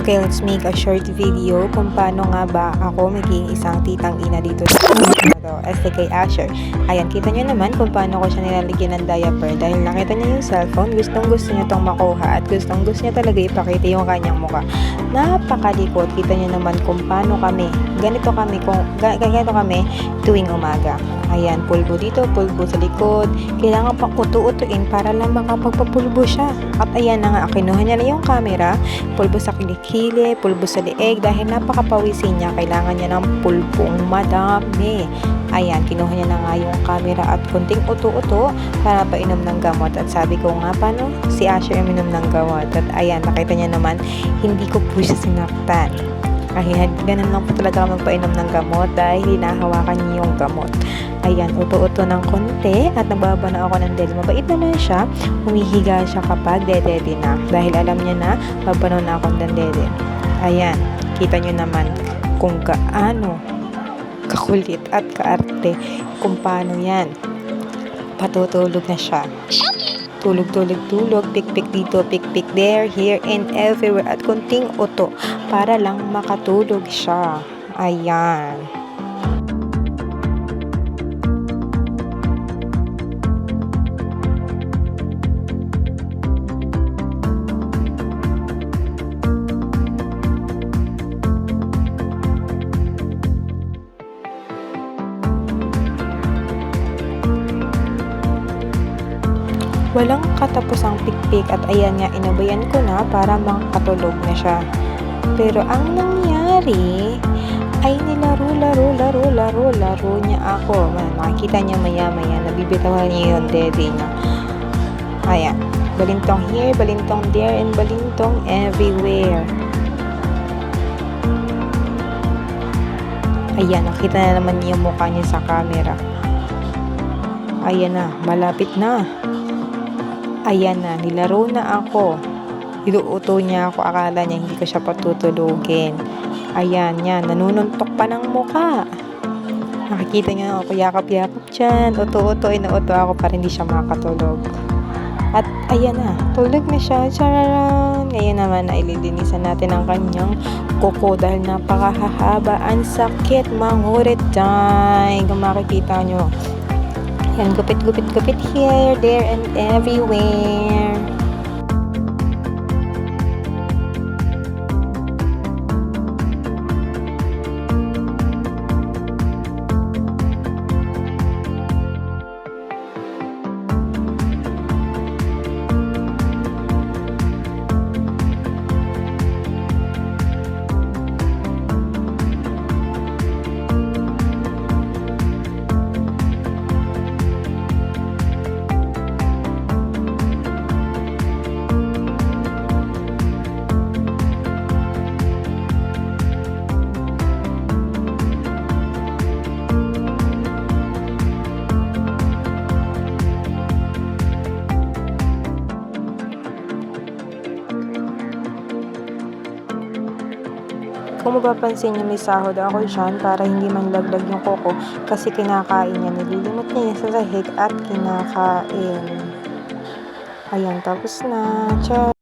Okay, let's make a short video kung paano nga ba ako maging isang titang ina dito sa SDK Asher. Ayan, kita nyo naman kung paano ko siya nilalagyan ng diaper dahil nakita niya yung cellphone, gustong gusto niya tong makuha at gustong gusto niya talaga ipakita yung kanyang mukha. Napakalikot, kita nyo naman kung paano kami, ganito kami tuwing umaga. Ayan, pulbo dito, pulbo sa likod. Kailangan pang utu-utuin para lang makapagpapulbo siya. At ayan na nga, kinuha niya na yung camera, pulbo sa kilikili, pulbo sa lieg, dahil napakapawisin niya, kailangan niya ng pulbong madami. Ayan, kinuha niya na nga yung camera at kunting utu-uto para painom ng gamot. At sabi ko nga, paano si Asher uminom ng gamot? At ayan, nakita niya naman, hindi ko po siya sinaktan. Ayan, ganun lang po talaga magpainom ng gamot dahil hinahawakan niya yung gamot. Ayan, uto-uto ng konti at nagbaba na ako ng dede. Mabait naman siya, humihiga siya kapag dede na dahil alam niya na babano na akong dede. Ayan, kita nyo naman kung gaano kakulit at kaarte kung paano yan. Patutulog na siya. Tulog, pik-pik dito, pik-pik there, here, and everywhere. At kunting uto para lang makatulog siya. Ayan. Walang katapusang pikpik at ayan nga, inabayan ko na para makatulog na siya. Pero ang nangyari ay nilaro niya ako. Makikita niya maya-maya, nabibitawan niya yung dede niya. Ayan, balintong here, balintong there, and balintong everywhere. Ayan, nakita na naman niya yung mukha niya sa camera. Ayan na, malapit na. Ayan na, nilaro na ako. Iluuto niya ako, akala niya hindi ko siya patutulugin. Ayan, yan, nanununtok pa ng mukha. Nakikita niya ako, yakap-yakap dyan. Uto-uto, inuuto ako para hindi siya makatulog. At ayan na, tulog na siya. Chararan! Ngayon naman, naililinisan natin ang kanyang kuko dahil napakahahaba. Ang sakit, mangurit dyan. Kung makikita nyo. Yan, gupit here, there, and everywhere. Kung mapapansin niyo, may sahod ako dyan para hindi man laglag yung koko kasi kinakain niya. Nililimot niya sa sahig at kinakain. Ayan, tapos na. Ciao!